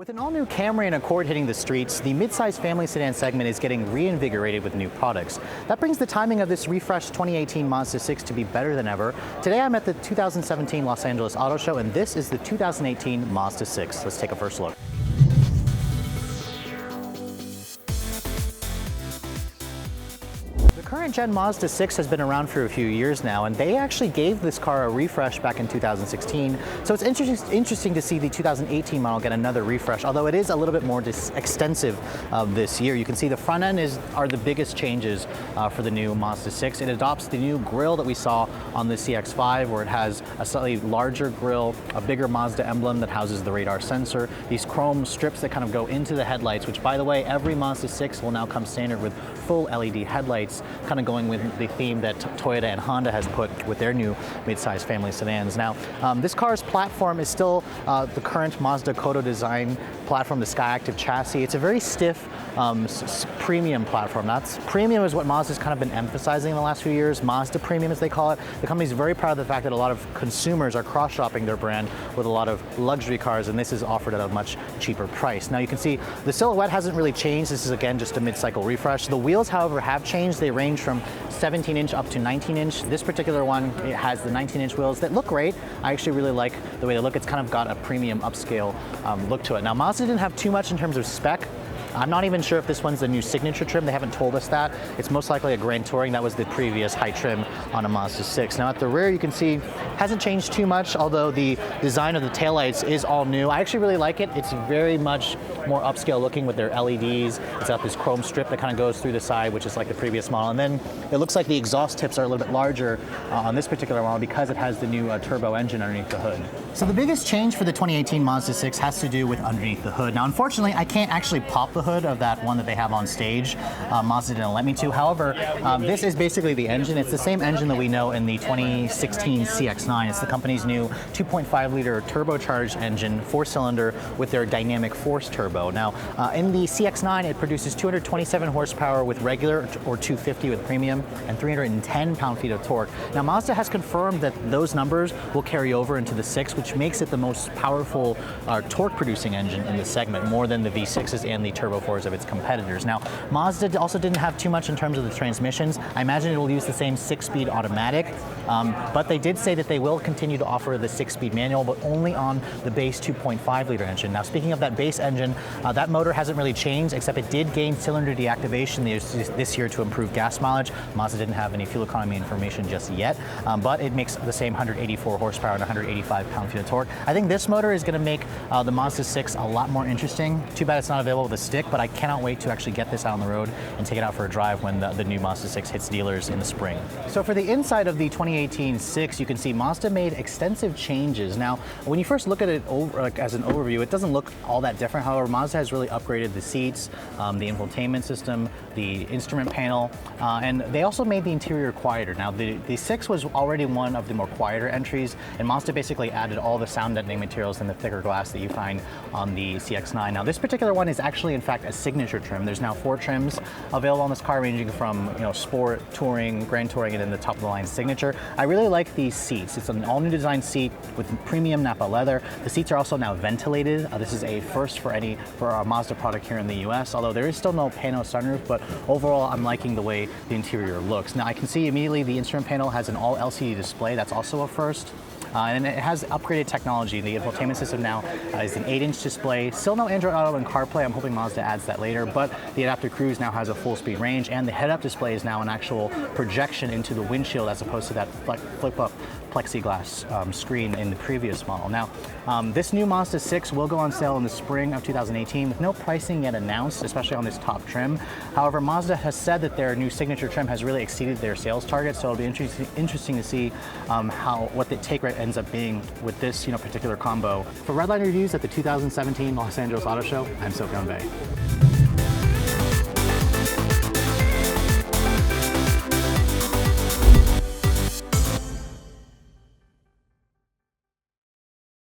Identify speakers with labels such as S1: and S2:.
S1: With an all-new Camry and Accord hitting the streets, the midsize family sedan segment is getting reinvigorated with new products. That brings the timing of this refreshed 2018 Mazda 6 to be better than ever. Today I'm at the 2017 Los Angeles Auto Show, and this is the 2018 Mazda 6. Let's take a first look. The current gen Mazda 6 has been around for a few years now, and they actually gave this car a refresh back in 2016. So it's interesting to see the 2018 model get another refresh, although it is a little bit more extensive this year. You can see the front end are the biggest changes for the new Mazda 6. It adopts the new grille that we saw on the CX-5, where it has a slightly larger grille, a bigger Mazda emblem that houses the radar sensor, these chrome strips that kind of go into the headlights, which, by the way, every Mazda 6 will now come standard with full LED headlights, kind of going with the theme that Toyota and Honda has put with their new midsize family sedans. Now, this car's platform is still the current Mazda Kodo design platform, the Skyactiv chassis. It's a very stiff premium platform. Premium is what Mazda's kind of been emphasizing in the last few years. Mazda Premium, as they call it. The company's very proud of the fact that a lot of consumers are cross-shopping their brand with a lot of luxury cars, and this is offered at a much cheaper price. Now you can see the silhouette hasn't really changed. This is again just a mid-cycle refresh. The wheels, however, have changed. They range from 17-inch up to 19-inch. This particular one, it has the 19-inch wheels that look great. I actually really like the way they look. It's kind of got a premium upscale look to it. Now, Mazda didn't have too much in terms of spec. I'm not even sure if this one's the new signature trim. They haven't told us that. It's most likely a Grand Touring. That was the previous high trim on a Mazda 6. Now at the rear, you can see hasn't changed too much, although the design of the taillights is all new. I actually really like it. It's very much more upscale looking with their LEDs. It's got this chrome strip that kind of goes through the side, which is like the previous model. And then it looks like the exhaust tips are a little bit larger on this particular model because it has the new turbo engine underneath the hood. So the biggest change for the 2018 Mazda 6 has to do with underneath the hood. Now, unfortunately, I can't actually pop the hood of that one that they have on stage. Mazda didn't let me to. However, this is basically the engine. It's the same engine that we know in the 2016 CX-9. It's the company's new 2.5-liter turbocharged engine, 4-cylinder with their dynamic force turbo. Now, in the CX-9, it produces 227 horsepower with regular or 250 with premium and 310 pound-feet of torque. Now, Mazda has confirmed that those numbers will carry over into the 6, which makes it the most powerful torque-producing engine in the segment, more than the V6s and the Turbo 4s of its competitors. Now, Mazda also didn't have too much in terms of the transmissions. I imagine it will use the same 6-speed automatic, but they did say that they will continue to offer the 6-speed manual, but only on the base 2.5-liter engine. Now, speaking of that base engine, that motor hasn't really changed, except it did gain cylinder deactivation this year to improve gas mileage. Mazda didn't have any fuel economy information just yet, but it makes the same 184 horsepower and 185 pound-feet of torque. I think this motor is going to make the Mazda 6 a lot more interesting. Too bad it's not available with a stick, but I cannot wait to actually get this out on the road and take it out for a drive when the new Mazda 6 hits dealers in the spring. So for the inside of the 2018 6, you can see Mazda made extensive changes. Now, when you first look at it as an overview, it doesn't look all that different. However, Mazda has really upgraded the seats, the infotainment system, the instrument panel, and they also made the interior quieter. Now, the 6 was already one of the more quieter entries, and Mazda basically added all the sound deadening materials and the thicker glass that you find on the CX-9. Now, this particular one is actually, in fact, a signature trim. There's now 4 trims available on this car, ranging from Sport, Touring, Grand Touring, and then the top of the line Signature. I really like these seats. It's an all-new design seat with premium Napa leather. The seats are also now ventilated. This is a first for a Mazda product here in the US, although there is still no pano sunroof, but overall I'm liking the way the interior looks. Now I can see immediately the instrument panel has an all LCD display. That's also a first. And it has upgraded technology. The infotainment system now is an 8-inch display. Still no Android Auto and CarPlay. I'm hoping Mazda adds that later, but the Adaptive Cruise now has a full speed range, and the head-up display is now an actual projection into the windshield as opposed to that flip-up plexiglass screen in the previous model. Now, this new Mazda 6 will go on sale in the spring of 2018 with no pricing yet announced, especially on this top trim. However, Mazda has said that their new signature trim has really exceeded their sales target, so it'll be interesting to see what the take rate ends up being with this particular combo. For Redline Reviews at the 2017 Los Angeles Auto Show, I'm Sophion Bay.